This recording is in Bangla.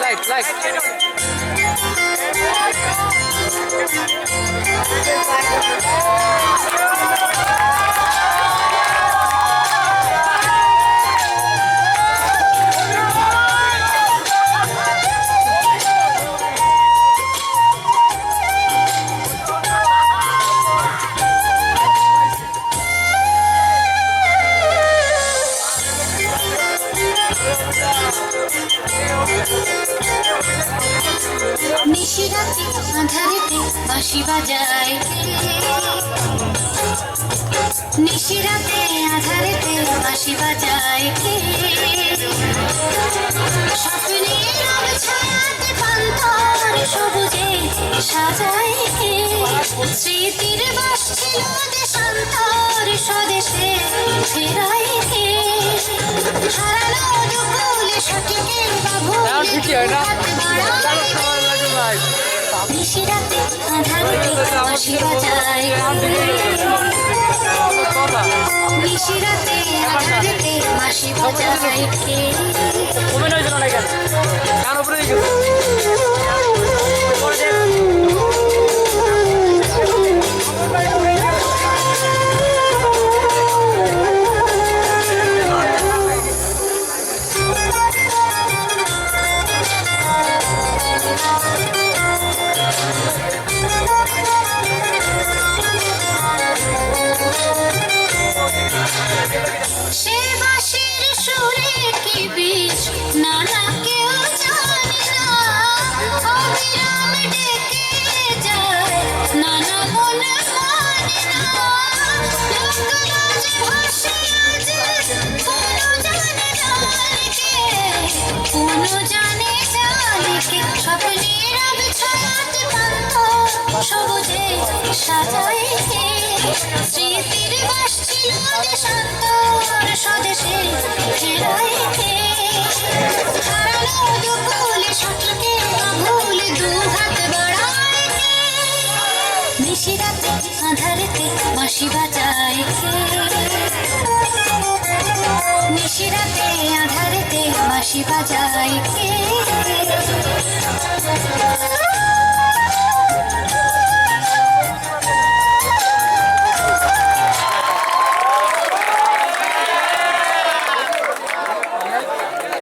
লাইক নিশিরাতে আঁধারেতে বাঁশি বাজায় নিশিরাতে আঁধারেতে বাঁশি বাজায় স্বপ্নের আলো ছায়াতে পান্তার সবুজে সাজায় স্মৃতির বাস ছিল দেশান্তর স্বদেশে ফেরায় হারানো দুকুলে সঠিকের নিশিরাতে আঁধারেতে বাঁশি বাজায় নিশিরাতে আঁধারেতে বাঁশি বাজায় সে বাঁশির সুরে কি বীজ নানা কেউ জানে না অবিরাম ডেকে যায় নানা মন মানে না লোকলাজে ভাসে আজ কোনো জানে জালিকে স্বপ্নের আবে ছায়াতে পান্ত সবুজে সাজায় স্মৃতির বাস ছিল দেশান্তর স্বদেশে ফেরায় হারানো দুকুলে সঠিকে ভুল দু হাত বাড়ায় নিশিরাতে আঁধারেতে বাঁশি বাজায় নিশিরাতে আঁধারেতে বাঁশি বাজায়